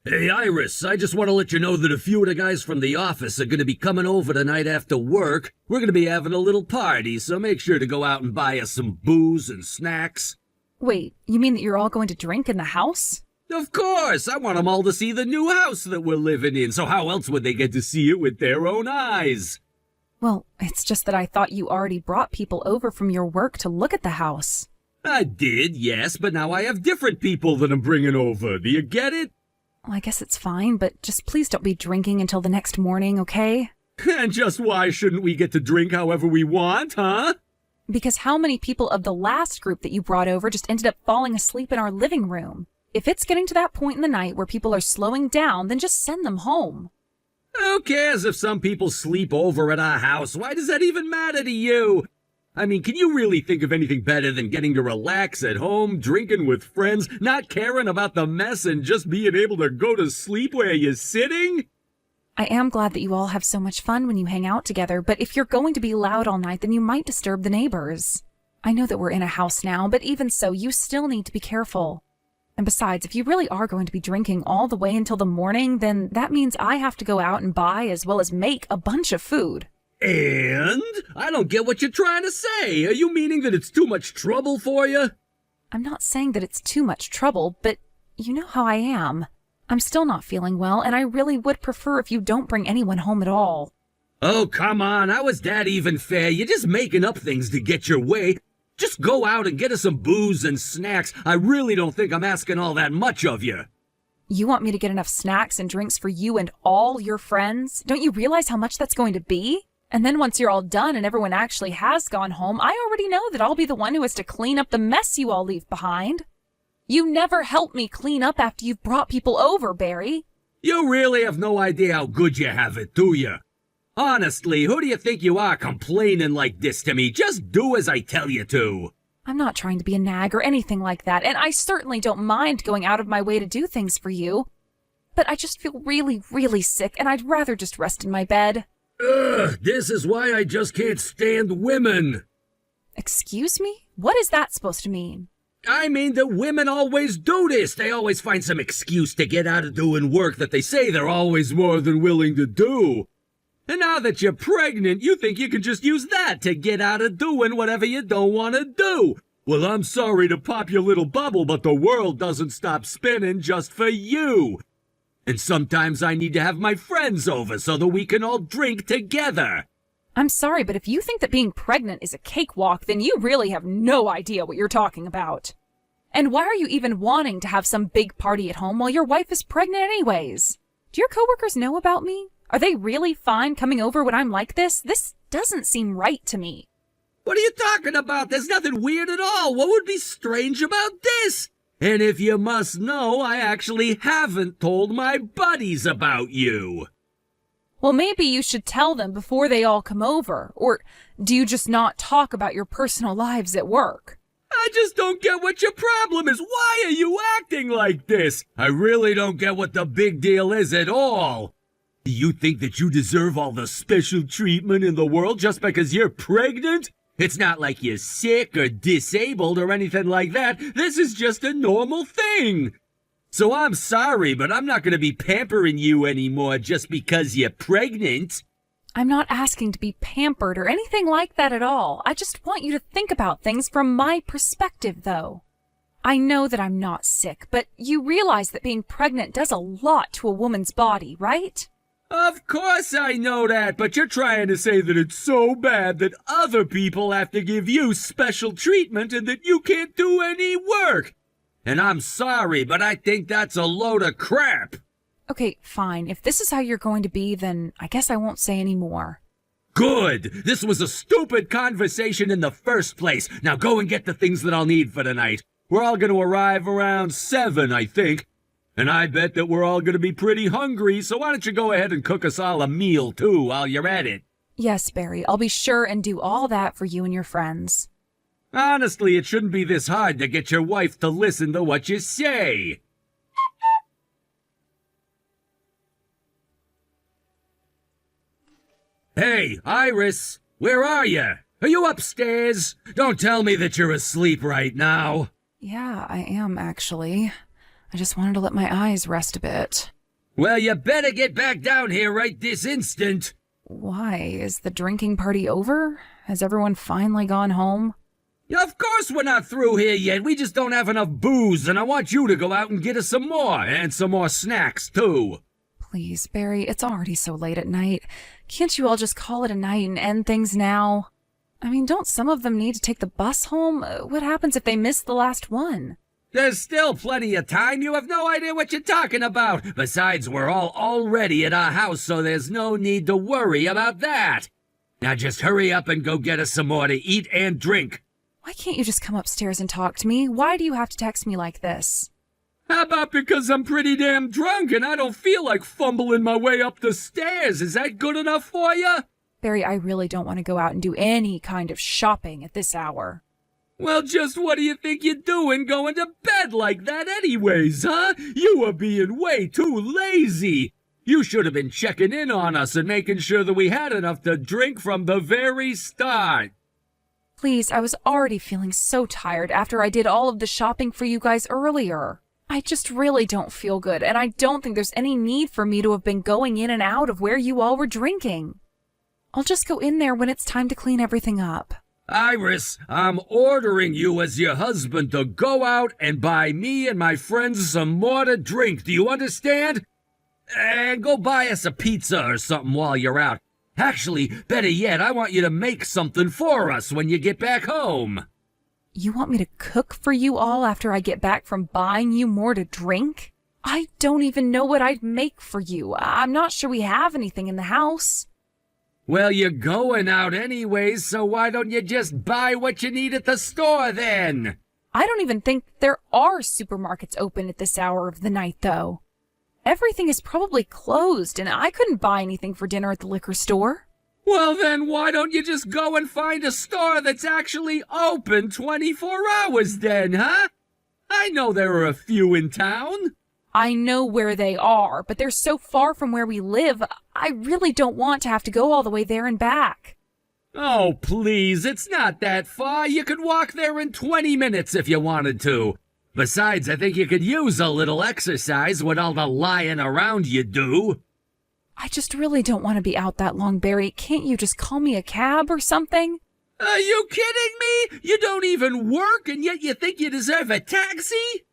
Hey, Iris, I just want to let you know that a few of the guys from the office are going to be coming over tonight after work. We're going to be having a little party, so make sure to go out and buy us some booze and snacks. Wait, you mean that you're all going to drink in the house? Of course! I want them all to see the new house that we're living in, so how else would they get to see it with their own eyes? Well, it's just that I thought you already brought people over from your work to look at the house. I did, yes, but now I have different people that I'm bringing over. Do you get it? Well, I guess it's fine, but just please don't be drinking until the next morning, okay? And just why shouldn't we get to drink however we want, huh? Because how many people of the last group that you brought over just ended up falling asleep in our living room? If it's getting to that point in the night where people are slowing down, then just send them home. Who cares if some people sleep over at our house? Why does that even matter to you? I mean, can you really think of anything better than getting to relax at home, drinking with friends, not caring about the mess, and just being able to go to sleep where you're sitting? I am glad that you all have so much fun when you hang out together, but if you're going to be loud all night, then you might disturb the neighbors. I know that we're in a house now, but even so, you still need to be careful. And besides, if you really are going to be drinking all the way until the morning, then that means I have to go out and buy as well as make a bunch of food. And? I don't get what you're trying to say. Are you meaning that it's too much trouble for you? I'm not saying that it's too much trouble, but you know how I am. I'm still not feeling well, and I really would prefer if you don't bring anyone home at all. Oh, come on. How is that even fair? You're just making up things to get your way. Just go out and get us some booze and snacks. I really don't think I'm asking all that much of you. You want me to get enough snacks and drinks for you and all your friends? Don't you realize how much that's going to be? And then once you're all done and everyone actually has gone home, I already know that I'll be the one who has to clean up the mess you all leave behind. You never help me clean up after you've brought people over, Barry. You really have no idea how good you have it, do you? Honestly, who do you think you are complaining like this to me? Just do as I tell you to. I'm not trying to be a nag or anything like that, and I certainly don't mind going out of my way to do things for you. But I just feel really, really sick, and I'd rather just rest in my bed. Ugh, this is why I just can't stand women. Excuse me? What is that supposed to mean? I mean that women always do this. They always find some excuse to get out of doing work that they say they're always more than willing to do. And now that you're pregnant, you think you can just use that to get out of doing whatever you don't want to do. Well, I'm sorry to pop your little bubble, but the world doesn't stop spinning just for you. And sometimes I need to have my friends over so that we can all drink together. I'm sorry, but if you think that being pregnant is a cakewalk, then you really have no idea what you're talking about. And why are you even wanting to have some big party at home while your wife is pregnant anyways? Do your coworkers know about me? Are they really fine coming over when I'm like this? This doesn't seem right to me. What are you talking about? There's nothing weird at all. What would be strange about this? And if you must know, I actually haven't told my buddies about you. Well, maybe you should tell them before they all come over. Or do you just not talk about your personal lives at work? I just don't get what your problem is. Why are you acting like this? I really don't get what the big deal is at all. Do you think that you deserve all the special treatment in the world just because you're pregnant? It's not like you're sick or disabled or anything like that. This is just a normal thing. So I'm sorry, but I'm not going to be pampering you anymore just because you're pregnant. I'm not asking to be pampered or anything like that at all. I just want you to think about things from my perspective, though. I know that I'm not sick, but you realize that being pregnant does a lot to a woman's body, right? Of course I know that, but you're trying to say that it's so bad that other people have to give you special treatment and that you can't do any work. And I'm sorry, but I think that's a load of crap. Okay, fine. If this is how you're going to be, then I guess I won't say any more. Good! This was a stupid conversation in the first place. Now go and get the things that I'll need for tonight. We're all going to arrive around 7, I think. And I bet that we're all going to be pretty hungry, so why don't you go ahead and cook us all a meal, too, while you're at it? Yes, Barry, I'll be sure and do all that for you and your friends. Honestly, it shouldn't be this hard to get your wife to listen to what you say. Hey, Iris, where are you? Are you upstairs? Don't tell me that you're asleep right now. Yeah, I am, actually. I just wanted to let my eyes rest a bit. Well, you better get back down here right this instant. Why? Is the drinking party over? Has everyone finally gone home? Of course we're not through here yet. We just don't have enough booze, and I want you to go out and get us some more, and some more snacks, too. Please, Barry, it's already so late at night. Can't you all just call it a night and end things now? I mean, don't some of them need to take the bus home? What happens if they miss the last one? There's still plenty of time. You have no idea what you're talking about. Besides, we're all already at our house, so there's no need to worry about that. Now just hurry up and go get us some more to eat and drink. Why can't you just come upstairs and talk to me? Why do you have to text me like this? How about because I'm pretty damn drunk and I don't feel like fumbling my way up the stairs? Is that good enough for you? Barry, I really don't want to go out and do any kind of shopping at this hour. Well, just what do you think you're doing going to bed like that anyways, huh? You were being way too lazy. You should have been checking in on us and making sure that we had enough to drink from the very start. Please, I was already feeling so tired after I did all of the shopping for you guys earlier. I just really don't feel good, and I don't think there's any need for me to have been going in and out of where you all were drinking. I'll just go in there when it's time to clean everything up. Iris, I'm ordering you as your husband to go out and buy me and my friends some more to drink. Do you understand? And go buy us a pizza or something while you're out. Actually, better yet, I want you to make something for us when you get back home. You want me to cook for you all after I get back from buying you more to drink? I don't even know what I'd make for you. I'm not sure we have anything in the house. Well, you're going out anyways, so why don't you just buy what you need at the store then? I don't even think there are supermarkets open at this hour of the night, though. Everything is probably closed, and I couldn't buy anything for dinner at the liquor store. Well, then why don't you just go and find a store that's actually open 24 hours then, huh? I know there are a few in town. I know where they are, but they're so far from where we live, I really don't want to have to go all the way there and back. Oh, please, it's not that far. You could walk there in 20 minutes if you wanted to. Besides, I think you could use a little exercise with all the lying around you do. I just really don't want to be out that long, Barry. Can't you just call me a cab or something? Are you kidding me? You don't even work, and yet you think you deserve a taxi?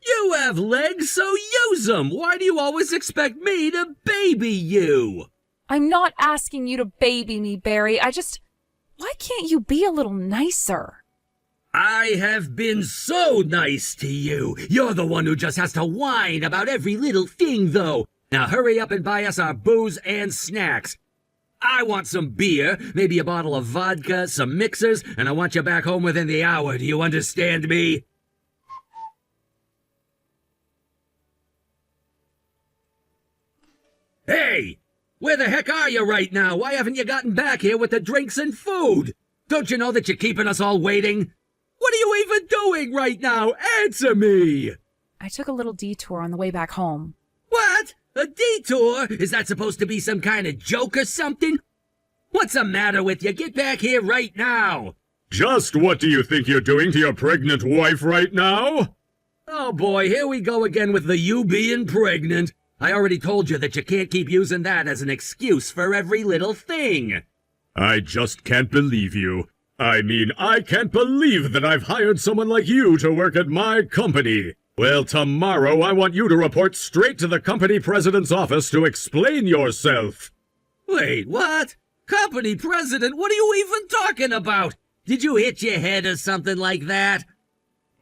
You have legs, so use them. Why do you always expect me to baby you? I'm not asking you to baby me, Barry. Why can't you be a little nicer? I have been so nice to you. You're the one who just has to whine about every little thing, though. Now hurry up and buy us our booze and snacks. I want some beer, maybe a bottle of vodka, some mixers, and I want you back home within the hour. Do you understand me? Hey! Where the heck are you right now? Why haven't you gotten back here with the drinks and food? Don't you know that you're keeping us all waiting? What are you even doing right now? Answer me! I took a little detour on the way back home. What? A detour? Is that supposed to be some kind of joke or something? What's the matter with you? Get back here right now! Just what do you think you're doing to your pregnant wife right now? Oh boy, here we go again with the you being pregnant. I already told you that you can't keep using that as an excuse for every little thing. I just can't believe you. I mean, I can't believe that I've hired someone like you to work at my company. Well, tomorrow I want you to report straight to the company president's office to explain yourself. Wait, what? Company president? What are you even talking about? Did you hit your head or something like that?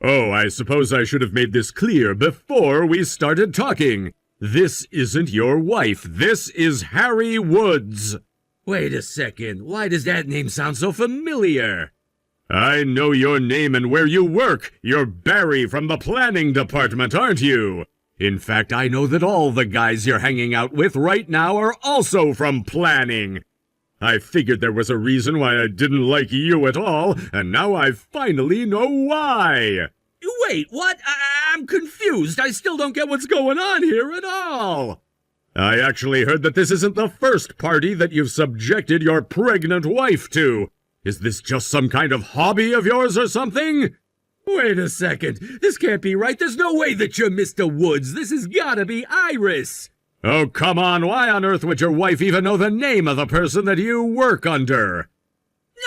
Oh, I suppose I should have made this clear before we started talking. This isn't your wife. This is Harry Woods. Wait a second. Why does that name sound so familiar? I know your name and where you work. You're Barry from the planning department, aren't you? In fact, I know that all the guys you're hanging out with right now are also from planning. I figured there was a reason why I didn't like you at all, and now I finally know why. Wait, what? I'm confused. I still don't get what's going on here at all. I actually heard that this isn't the first party that you've subjected your pregnant wife to. Is this just some kind of hobby of yours or something? Wait a second. This can't be right. There's no way that you're Mr. Woods. This has gotta be Iris. Oh, come on, why on earth would your wife even know the name of the person that you work under?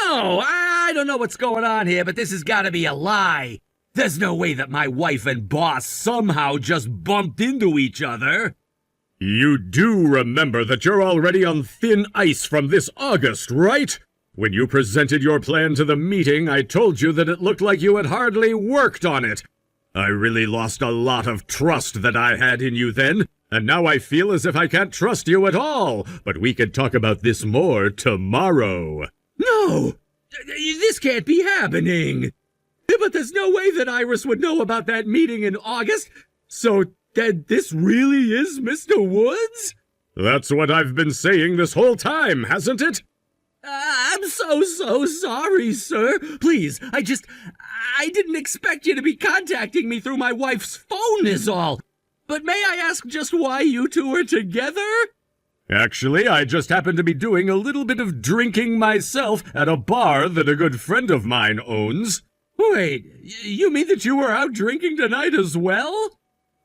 No, I don't know what's going on here, but this has got to be a lie. There's no way that my wife and boss somehow just bumped into each other. You do remember that you're already on thin ice from this August, right? When you presented your plan to the meeting, I told you that it looked like you had hardly worked on it. I really lost a lot of trust that I had in you then, and now I feel as if I can't trust you at all. But we can talk about this more tomorrow. No! This can't be happening! But there's no way that Iris would know about that meeting in August, so then this really is Mr. Woods? That's what I've been saying this whole time, hasn't it? I'm so sorry, sir. Please, I didn't expect you to be contacting me through my wife's phone is all. But may I ask just why you two are together? Actually, I just happened to be doing a little bit of drinking myself at a bar that a good friend of mine owns. Wait, you mean that you were out drinking tonight as well?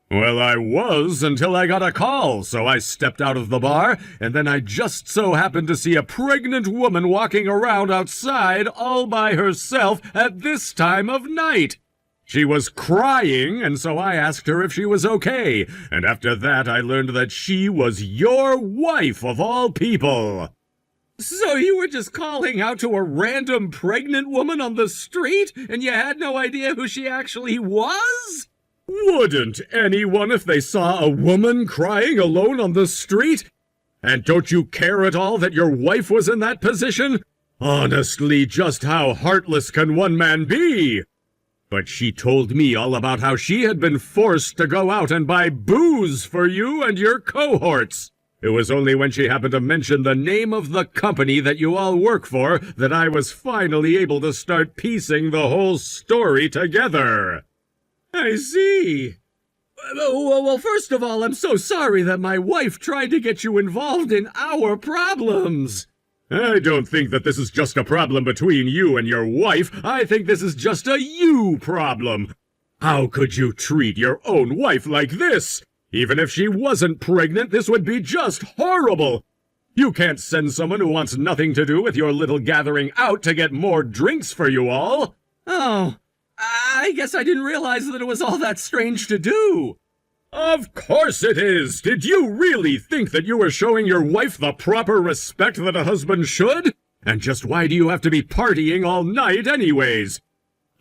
Well, I was until I got a call, so I stepped out of the bar, and then I just so happened to see a pregnant woman walking around outside all by herself at this time of night. She was crying, and so I asked her if she was okay, and after that I learned that she was your wife of all people. So you were just calling out to a random pregnant woman on the street, and you had no idea who she actually was? Wouldn't anyone if they saw a woman crying alone on the street? And don't you care at all that your wife was in that position? Honestly, just how heartless can one man be? But she told me all about how she had been forced to go out and buy booze for you and your cohorts. It was only when she happened to mention the name of the company that you all work for that I was finally able to start piecing the whole story together. I see. Well, first of all, I'm so sorry that my wife tried to get you involved in our problems. I don't think that this is just a problem between you and your wife. I think this is just a you problem. How could you treat your own wife like this? Even if she wasn't pregnant, this would be just horrible. You can't send someone who wants nothing to do with your little gathering out to get more drinks for you all. Oh, I guess I didn't realize that it was all that strange to do. Of course it is! Did you really think that you were showing your wife the proper respect that a husband should? And just why do you have to be partying all night anyways?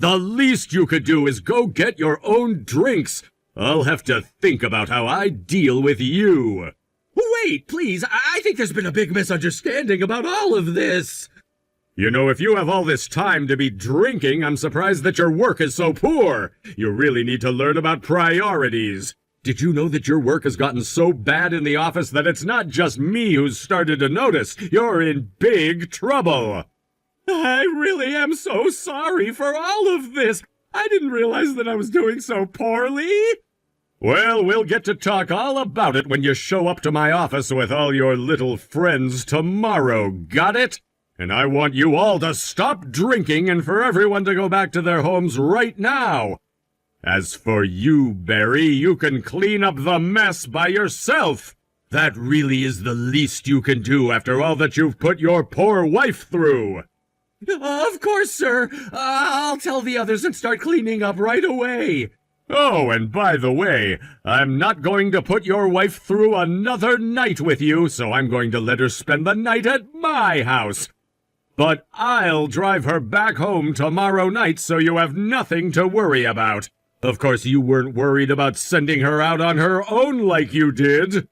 The least you could do is go get your own drinks. I'll have to think about how I deal with you. Wait, please, I think there's been a big misunderstanding about all of this. You know, if you have all this time to be drinking, I'm surprised that your work is so poor. You really need to learn about priorities. Did you know that your work has gotten so bad in the office that it's not just me who's started to notice? You're in big trouble. I really am so sorry for all of this. I didn't realize that I was doing so poorly. Well, we'll get to talk all about it when you show up to my office with all your little friends tomorrow, got it? And I want you all to stop drinking and for everyone to go back to their homes right now. As for you, Barry, you can clean up the mess by yourself. That really is the least you can do after all that you've put your poor wife through. Of course, sir. I'll tell the others and start cleaning up right away. Oh, and by the way, I'm not going to put your wife through another night with you, so I'm going to let her spend the night at my house. But I'll drive her back home tomorrow night so you have nothing to worry about. Of course, you weren't worried about sending her out on her own like you did.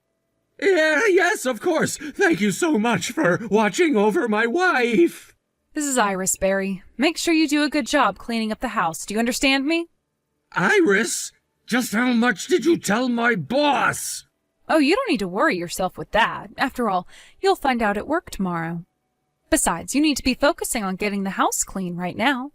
Yes, of course. Thank you so much for watching over my wife. This is Iris, Barry. Make sure you do a good job cleaning up the house. Do you understand me? Iris? Just how much did you tell my boss? Oh, you don't need to worry yourself with that. After all, you'll find out at work tomorrow. Besides, you need to be focusing on getting the house clean right now.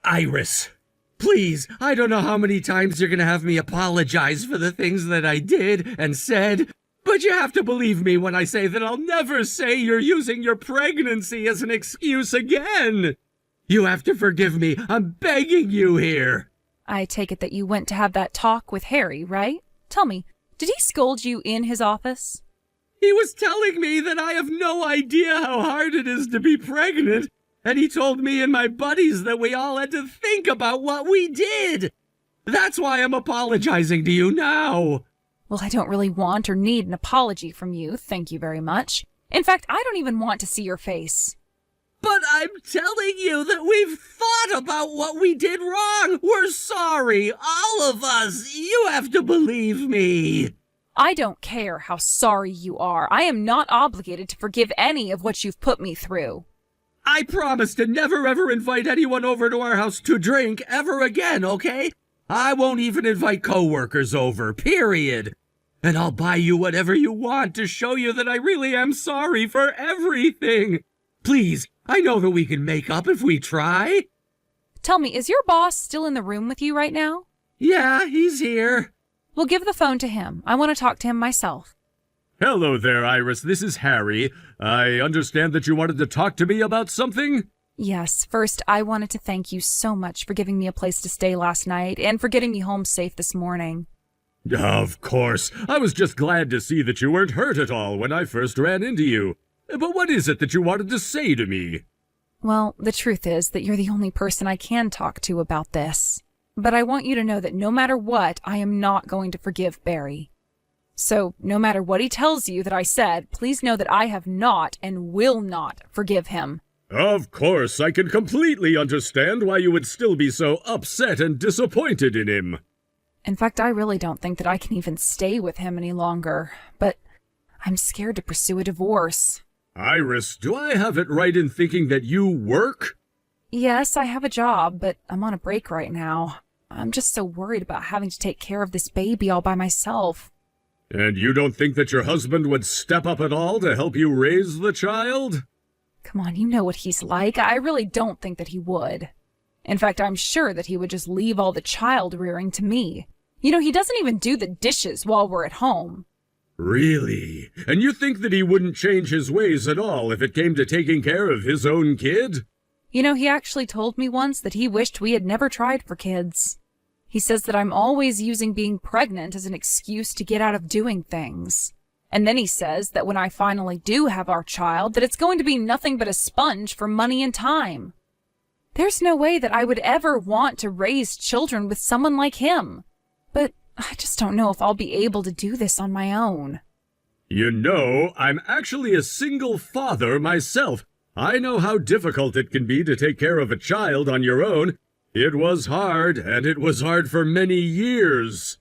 Iris, please, I don't know how many times you're gonna have me apologize for the things that I did and said, but you have to believe me when I say that I'll never say you're using your pregnancy as an excuse again. You have to forgive me. I'm begging you here. I take it that you went to have that talk with Harry, right? Tell me, did he scold you in his office? He was telling me that I have no idea how hard it is to be pregnant, and he told me and my buddies that we all had to think about what we did. That's why I'm apologizing to you now. Well, I don't really want or need an apology from you, thank you very much. In fact, I don't even want to see your face. But I'm telling you that we've thought about what we did wrong. We're sorry, all of us. You have to believe me. I don't care how sorry you are. I am not obligated to forgive any of what you've put me through. I promise to never ever invite anyone over to our house to drink ever again, okay? I won't even invite coworkers over, period. And I'll buy you whatever you want to show you that I really am sorry for everything. Please, I know that we can make up if we try. Tell me, is your boss still in the room with you right now? Yeah, he's here. Well, give the phone to him. I want to talk to him myself. Hello there, Iris. This is Harry. I understand that you wanted to talk to me about something? Yes, first, I wanted to thank you so much for giving me a place to stay last night and for getting me home safe this morning. Of course. I was just glad to see that you weren't hurt at all when I first ran into you. But what is it that you wanted to say to me? Well, the truth is that you're the only person I can talk to about this. But I want you to know that no matter what, I am not going to forgive Barry. So, no matter what he tells you that I said, please know that I have not and will not forgive him. Of course, I can completely understand why you would still be so upset and disappointed in him. In fact, I really don't think that I can even stay with him any longer. But I'm scared to pursue a divorce. Iris, do I have it right in thinking that you work? Yes, I have a job, but I'm on a break right now. I'm just so worried about having to take care of this baby all by myself. And you don't think that your husband would step up at all to help you raise the child? Come on, you know what he's like. I really don't think that he would. In fact, I'm sure that he would just leave all the child rearing to me. You know, he doesn't even do the dishes while we're at home. Really? And you think that he wouldn't change his ways at all if it came to taking care of his own kid? You know, he actually told me once that he wished we had never tried for kids. He says that I'm always using being pregnant as an excuse to get out of doing things. And then he says that when I finally do have our child, that it's going to be nothing but a sponge for money and time. There's no way that I would ever want to raise children with someone like him. But I just don't know if I'll be able to do this on my own. You know, I'm actually a single father myself. I know how difficult it can be to take care of a child on your own. It was hard, and it was hard for many years.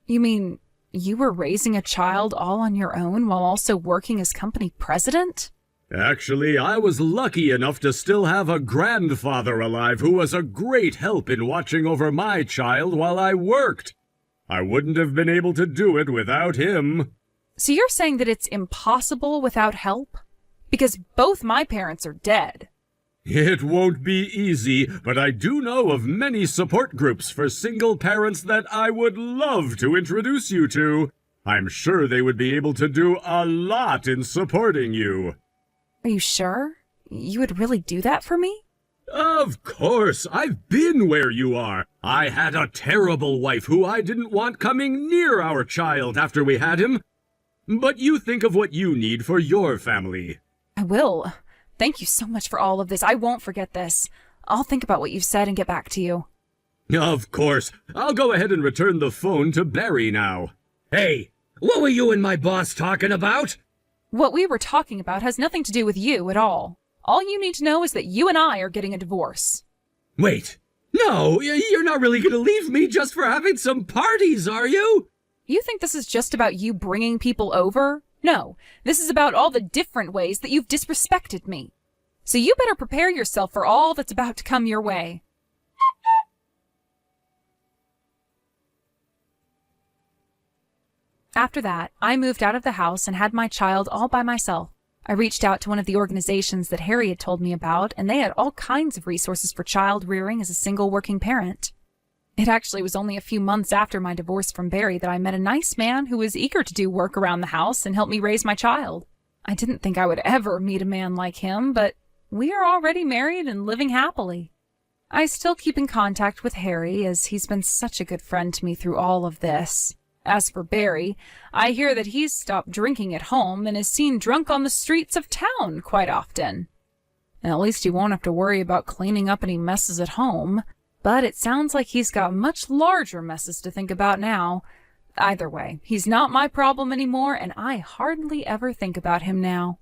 You mean you were raising a child all on your own while also working as company president? Actually, I was lucky enough to still have a grandfather alive who was a great help in watching over my child while I worked. I wouldn't have been able to do it without him. So you're saying that it's impossible without help? Because both my parents are dead. It won't be easy, but I do know of many support groups for single parents that I would love to introduce you to. I'm sure they would be able to do a lot in supporting you. Are you sure? You would really do that for me? Of course, I've been where you are. I had a terrible wife who I didn't want coming near our child after we had him. But you think of what you need for your family. I will. Thank you so much for all of this. I won't forget this. I'll think about what you've said and get back to you. Of course. I'll go ahead and return the phone to Barry now. Hey, what were you and my boss talking about? What we were talking about has nothing to do with you at all. All you need to know is that you and I are getting a divorce. Wait, no, you're not really gonna leave me just for having some parties, are you? You think this is just about you bringing people over? No, this is about all the different ways that you've disrespected me. So you better prepare yourself for all that's about to come your way. After that, I moved out of the house and had my child all by myself. I reached out to one of the organizations that Harry had told me about, and they had all kinds of resources for child rearing as a single working parent. It actually was only a few months after my divorce from Barry that I met a nice man who was eager to do work around the house and help me raise my child. I didn't think I would ever meet a man like him, but we are already married and living happily. I still keep in contact with Harry, as he's been such a good friend to me through all of this. As for Barry, I hear that he's stopped drinking at home and is seen drunk on the streets of town quite often. At least he won't have to worry about cleaning up any messes at home, but it sounds like he's got much larger messes to think about now. Either way, he's not my problem anymore, and I hardly ever think about him now.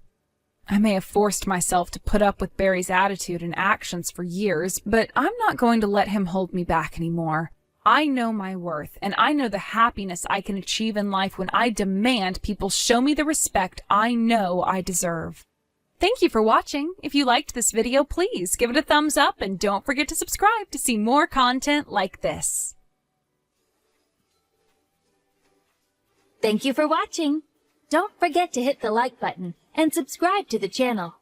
I may have forced myself to put up with Barry's attitude and actions for years, but I'm not going to let him hold me back anymore. I know my worth, and I know the happiness I can achieve in life when I demand people show me the respect I know I deserve. Thank you for watching. If you liked this video, please give it a thumbs up and don't forget to subscribe to see more content like this. Thank you for watching. Don't forget to hit the like button and subscribe to the channel.